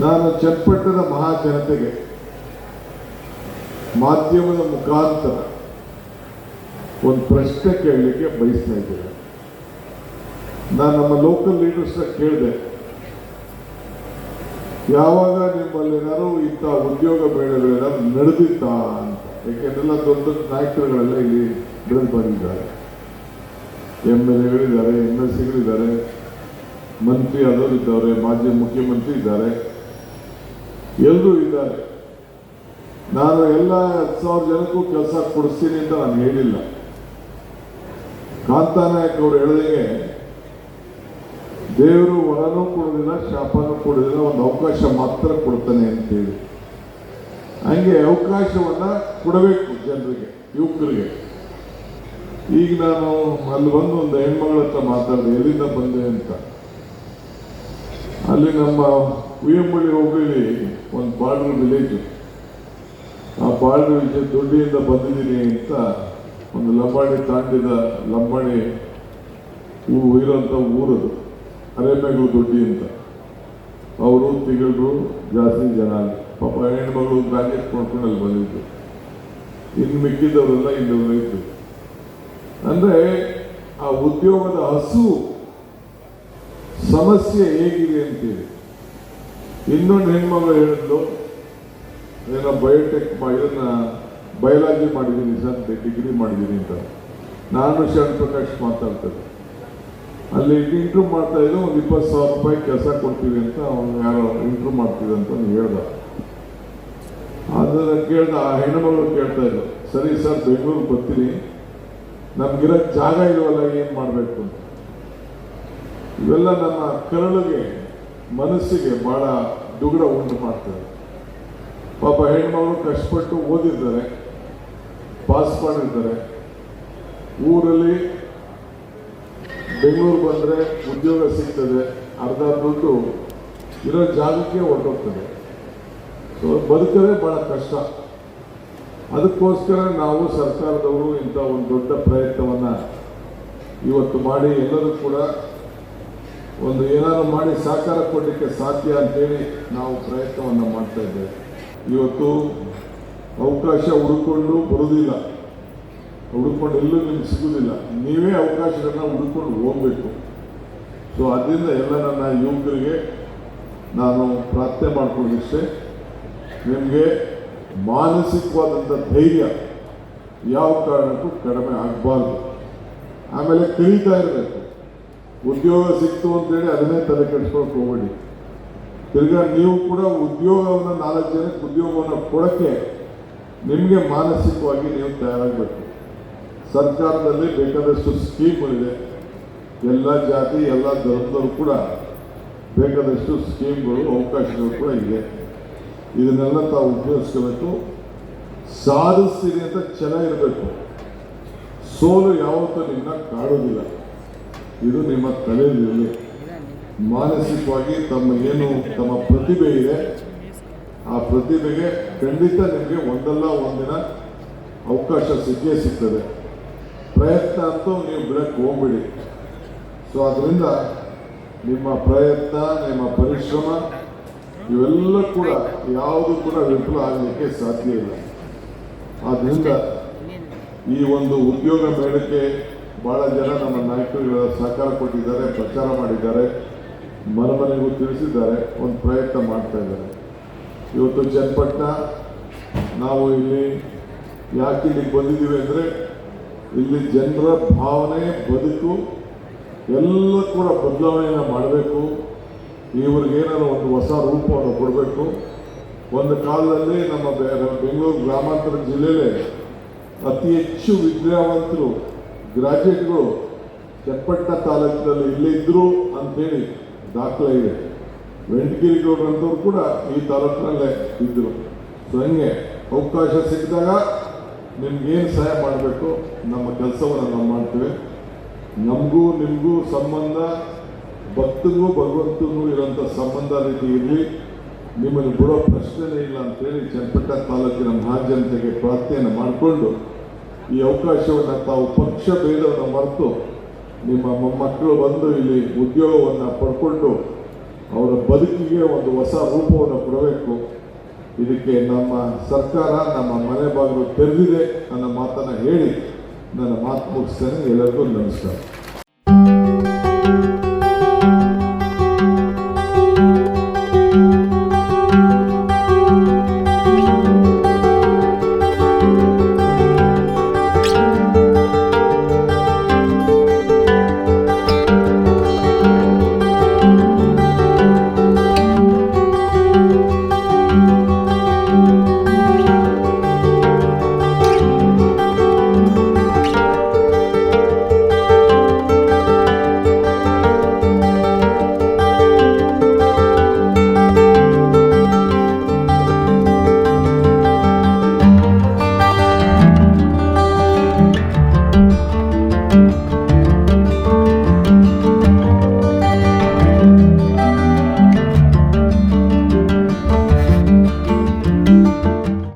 ನಾನು ಚನ್ನಪಟ್ಟಣದ ಮಹಾಜನತೆಗೆ ಮಾಧ್ಯಮದ ಮುಖಾಂತರ ಒಂದು ಪ್ರಶ್ನೆ ಕೇಳಲಿಕ್ಕೆ ಬಯಸ್ತಾ ಇದ್ದೇನೆ. ನಾನು ನಮ್ಮ ಲೋಕಲ್ ಲೀಡರ್ಸ್ನ ಕೇಳಿದೆ, ಯಾವಾಗ ನಿಮ್ಮಲ್ಲೇನಾದ್ರು ಇಂಥ ಉದ್ಯೋಗ ಮೇಳಗಳೇನಾದ್ರು ನಡೆದಿತ್ತಾ ಅಂತ. ಯಾಕೆಂದ್ರೆಲ್ಲ ದೊಡ್ಡ ದೊಡ್ಡ ನಾಯಕರುಗಳೆಲ್ಲ ಇಲ್ಲಿ ಬೆಳೆದು ಬಂದಿದ್ದಾರೆ, MLAಗಳಿದ್ದಾರೆ, MLCಗಳಿದ್ದಾರೆ, ಮಂತ್ರಿ ಆದವರು ಇದ್ದಾರೆ, ಮಾಜಿ ಮುಖ್ಯಮಂತ್ರಿ ಇದ್ದಾರೆ, ಎಲ್ಲರೂ ಇದ್ದಾರೆ. ನಾನು ಎಲ್ಲ 10,000 ಜನಕ್ಕೂ ಕೆಲಸ ಕೊಡಿಸ್ತೀನಿ ಅಂತ ನಾನು ಹೇಳಿಲ್ಲ. ಕಾಂತಾನಾಯಕ್ ಅವರು ಹೇಳಿದಂಗೆ ದೇವರು ವರನೂ ಕೊಡೋದಿಲ್ಲ, ಶಾಪನೂ ಕೊಡೋದಿಲ್ಲ, ಒಂದು ಅವಕಾಶ ಮಾತ್ರ ಕೊಡ್ತಾನೆ ಅಂತೇಳಿ. ಹಂಗೆ ಅವಕಾಶವನ್ನ ಕೊಡಬೇಕು ಜನರಿಗೆ, ಯುವಕರಿಗೆ. ಈಗ ನಾನು ಅಲ್ಲಿ ಬಂದು ಒಂದು ಹೆಣ್ಮಗಳ ಹತ್ರ ಮಾತಾಡಿದೆ, ಎಲ್ಲಿಂದ ಬಂದೆ ಅಂತ. ಅಲ್ಲಿ ನಮ್ಮ ಉಯ್ಯಂಬಳ್ಳಿ ಹೋಬಳಿ ಒಂದು ಬಾರ್ಡರ್ ವಿಲೇಜ್, ಆ ಬಾರ್ಡರ್ ವಿಲೇಜ್ ದೊಡ್ಡಿಯಿಂದ ಬಂದಿದ್ದೀನಿ ಅಂತ ಒಂದು ಲಂಬಾಣಿ ತಾಂಡಿದ ಲಂಬಾಣಿ ಇರೋಂಥ ಊರದು, ಅರೆಮೆಗಳು ದೊಡ್ಡಿ ಅಂತ. ಅವರು ತಿಂಗಳು ಜಾಸ್ತಿ ಜನ, ಪಾಪ ಹೆಣ್ಮಗಳು ಬ್ಯಾಗೇಜ್ ಕೊಡ್ಕೊಂಡು ಅಲ್ಲಿ ಬಂದಿದ್ದು. ಇನ್ನು ಮಿಕ್ಕಿದವರೆಲ್ಲ ಇಲ್ಲಿ ಇತ್ತು. ಅಂದ್ರೆ ಆ ಉದ್ಯೋಗದ ಹಸು ಸಮಸ್ಯೆ ಹೇಗಿದೆ ಅಂತೇಳಿ. ಇನ್ನೊಂದು ಹೆಣ್ಮಗಳು ಹೇಳಿದ್ಲು, ಏನೋ ಬಯೋಟೆಕ್ ಇದನ್ನ ಬಯಾಲಜಿ ಮಾಡಿದ್ದೀನಿ ಸರ್, ಡಿಗ್ರಿ ಮಾಡಿದ್ದೀನಿ ಅಂತ. ನಾನು ಶರಣ್ ಪ್ರಕಾಶ್ ಮಾತಾಡ್ತೇನೆ. ಅಲ್ಲಿ ಇಂಟ್ರೂ ಮಾಡ್ತಾ ಇದ್ದು, ಒಂದು 20,000 ರೂಪಾಯಿ ಕೆಲಸ ಕೊಡ್ತೀವಿ ಅಂತ ಅವ್ನು ಯಾರೋ ಇಂಟ್ರೂ ಮಾಡ್ತೀವಿ ಅಂತ ಹೇಳ್ದ. ಅದನ್ನ ಕೇಳ್ದ, ಆ ಹೆಣ್ಣುಮಗಳು ಕೇಳ್ತಾ ಇದ್ರು, ಸರಿ ಸರ್ ಬೆಂಗಳೂರಿಗೆ ಬರ್ತೀನಿ, ನಮ್ಗಿರೋ ಜಾಗ ಇಲ್ವಲ್ಲ, ಏನು ಮಾಡಬೇಕು ಅಂತ. ಇವೆಲ್ಲ ನಮ್ಮ ಕರಳಿಗೆ, ಮನಸ್ಸಿಗೆ ಬಹಳ ದುಗುಡ ಉಂಟು ಮಾಡ್ತಾರೆ. ಪಾಪ ಹೆಣ್ಮಗಳು ಕಷ್ಟಪಟ್ಟು ಓದಿದ್ದಾರೆ, ಪಾಸ್ ಮಾಡಿರ್ತಾರೆ. ಊರಲ್ಲಿ ಬೆಂಗಳೂರು ಬಂದರೆ ಉದ್ಯೋಗ ಸಿಗ್ತದೆ, ಅರ್ಧ ದುಡ್ಡು ಇರೋ ಜಾಗಕ್ಕೆ ಹೊರಟೋಗ್ತದೆ. ಸೊ ಬದುಕದೇ ಬಹಳ ಕಷ್ಟ. ಅದಕ್ಕೋಸ್ಕರ ನಾವು ಸರ್ಕಾರದವರು ಇಂಥ ಒಂದು ದೊಡ್ಡ ಪ್ರಯತ್ನವನ್ನು ಇವತ್ತು ಮಾಡಿ, ಎಲ್ಲರೂ ಕೂಡ ಒಂದು ಏನಾದ್ರು ಮಾಡಿ ಸಹಕಾರ ಕೊಡಲಿಕ್ಕೆ ಸಾಧ್ಯ ಅಂತೇಳಿ ನಾವು ಪ್ರಯತ್ನವನ್ನು ಮಾಡ್ತಾ ಇದ್ದೇವೆ. ಇವತ್ತು ಅವಕಾಶ ಹುಡುಕೊಂಡು ಬರುವುದಿಲ್ಲ, ಹುಡುಕೊಂಡು ಎಲ್ಲೂ ನಿಮ್ಗೆ ಸಿಗುವುದಿಲ್ಲ, ನೀವೇ ಅವಕಾಶಗಳನ್ನ ಹುಡುಕೊಂಡು ಹೋಗಬೇಕು. ಸೊ ಅದರಿಂದ ಎಲ್ಲ ನನ್ನ ಯುವಕರಿಗೆ ನಾನು ಪ್ರಾರ್ಥನೆ ಮಾಡ್ಕೊಳ್ಳೋದಿಷ್ಟೇ, ನಿಮಗೆ ಮಾನಸಿಕವಾದಂಥ ಧೈರ್ಯ ಯಾವ ಕಾರಣಕ್ಕೂ ಕಡಿಮೆ ಆಗಬಾರ್ದು. ಆಮೇಲೆ ಕಲಿತಾ ಇರಬೇಕು. ಉದ್ಯೋಗ ಸಿಕ್ತು ಅಂತೇಳಿ ಅದನ್ನೇ ತಲೆ ಕೆಡಿಸ್ಕೊಳಕ್ಕೆ ಹೋಗಬೇಡಿ. ತಿರ್ಗಾ ನೀವು ಕೂಡ ಉದ್ಯೋಗವನ್ನು 4 ಜನಕ್ಕೆ ಉದ್ಯೋಗವನ್ನು ಕೊಡೋಕ್ಕೆ ನಿಮಗೆ ಮಾನಸಿಕವಾಗಿ ನೀವು ತಯಾರಾಗಬೇಕು. ಸರ್ಕಾರದಲ್ಲಿ ಬೇಕಾದಷ್ಟು ಸ್ಕೀಮ್ಗಳಿದೆ, ಎಲ್ಲ ಜಾತಿ ಎಲ್ಲ ಧರ್ಮದವರು ಕೂಡ ಬೇಕಾದಷ್ಟು ಸ್ಕೀಮ್ಗಳು, ಅವಕಾಶಗಳು ಕೂಡ ಇದೆ. ಇದನ್ನೆಲ್ಲ ತಾವು ಉಪಯೋಗಿಸ್ಕೋಬೇಕು. ಸಾಧಿಸ್ತೀನಿ ಅಂತ ಛಲ ಇರಬೇಕು. ಸೋಲು ಯಾವತ್ತೂ ನಿಮ್ಮನ್ನ ಕಾಡೋದಿಲ್ಲ. ಇದು ನಿಮ್ಮ ತಲೆಯಲ್ಲಿ ಮಾನಸಿಕವಾಗಿ ತಮ್ಮ ಪ್ರತಿಭೆ ಇದೆ, ಆ ಪ್ರತಿಭೆಗೆ ಖಂಡಿತ ನಿಮಗೆ ಒಂದಲ್ಲ ಒಂದಿನ ಅವಕಾಶ ಸಿಕ್ಕೇ ಸಿಗ್ತದೆ. ಪ್ರಯತ್ನ ಅಂತೂ ನೀವು ಬಿಡಕ್ಕೆ ಹೋಗ್ಬಿಡಿ. ಸೊ ಅದರಿಂದ ನಿಮ್ಮ ಪ್ರಯತ್ನ, ನಿಮ್ಮ ಪರಿಶ್ರಮ ಇವೆಲ್ಲ ಕೂಡ ಯಾವುದು ಕೂಡ ವಿಫಲ ಆಗಲಿಕ್ಕೆ ಸಾಧ್ಯ ಇಲ್ಲ. ಆದ್ದರಿಂದ ಈ ಒಂದು ಉದ್ಯೋಗ ಮೇಳಕ್ಕೆ ಭಾಳ ಜನ ನಮ್ಮ ನಾಯಕರುಗಳ ಸಹಕಾರ ಕೊಟ್ಟಿದ್ದಾರೆ, ಪ್ರಚಾರ ಮಾಡಿದ್ದಾರೆ, ಮನೆಗೂ ತಿಳಿಸಿದ್ದಾರೆ, ಒಂದು ಪ್ರಯತ್ನ ಮಾಡ್ತಾ ಇದ್ದಾರೆ. ಇವತ್ತು ಚನ್ನಪಟ್ಟಣ ನಾವು ಇಲ್ಲಿ ಯಾಕೆ ಇಲ್ಲಿಗೆ ಬಂದಿದ್ದೀವಿ ಅಂದರೆ, ಇಲ್ಲಿ ಜನರ ಭಾವನೆ, ಬದುಕು ಎಲ್ಲ ಕೂಡ ಬದಲಾವಣೆಯನ್ನು ಮಾಡಬೇಕು. ಇವ್ರಿಗೇನಾದ್ರು ಒಂದು ಹೊಸ ರೂಪವನ್ನು ಕೊಡಬೇಕು. ಒಂದು ಕಾಲದಲ್ಲಿ ನಮ್ಮ ಬೆಂಗಳೂರು ಗ್ರಾಮಾಂತರ ಜಿಲ್ಲೆಯಲ್ಲೇ ಅತಿ ಹೆಚ್ಚು ವಿದ್ಯಾವಂತರು, ಗ್ರಾಜ್ಯುಯೇಟ್ಗಳು ಚನ್ನಪಟ್ಟಣ ತಾಲೂಕಿನಲ್ಲಿ ಇಲ್ಲೇ ಇದ್ರು ಅಂತೇಳಿ ದಾಖಲೆ ಇದೆ. ವೆಂಕಟಗಿರಿಗೌಡರಂತವ್ರು ಕೂಡ ಈ ತಾಲೂಕಿನಲ್ಲೇ ಇದ್ದರು. ಸೊ ಹಂಗೆ ಅವಕಾಶ ಸಿಕ್ಕಿದಾಗ ನಿಮ್ಗೇನು ಸಹಾಯ ಮಾಡಬೇಕು ನಮ್ಮ ಕೆಲಸವನ್ನು ನಾವು ಮಾಡ್ತೇವೆ. ನಮಗೂ ನಿಮಗೂ ಸಂಬಂಧ, ಭಕ್ತನಿಗೂ ಭಗವಂತನಿಗೂ ಇರೋಂಥ ಸಂಬಂಧ ರೀತಿ ಇರಲಿ, ನಿಮ್ಮನ್ನು ಬಿಡೋ ಪ್ರಶ್ನೆನೇ ಇಲ್ಲ ಅಂತೇಳಿ ಚನ್ನಪಟ್ಟಣ ತಾಲೂಕಿನ ಮಹಾಜನತೆಗೆ ಪ್ರಾರ್ಥನೆಯನ್ನು ಮಾಡಿಕೊಂಡು ಈ ಅವಕಾಶವನ್ನು ತಾವು ಪಕ್ಷ ಭೇದವನ್ನು ಮರೆತು ನಿಮ್ಮ ಮೊಮ್ಮಕ್ಕಳು ಬಂದು ಇಲ್ಲಿ ಉದ್ಯೋಗವನ್ನು ಪಡ್ಕೊಂಡು ಅವರ ಬದುಕಿಗೆ ಒಂದು ಹೊಸ ರೂಪವನ್ನು ಕೊಡಬೇಕು. ಇದಕ್ಕೆ ನಮ್ಮ ಸರ್ಕಾರ ನಮ್ಮ ಮನೆ ಬಾಗಿಲು ತೆರೆದಿದೆ ಅನ್ನೋ ಮಾತನ್ನು ಹೇಳಿ ನನ್ನ ಮಾತು ಮುಗಿಸ್ತೇನೆ. ಎಲ್ಲರಿಗೂ ನಮಸ್ಕಾರ.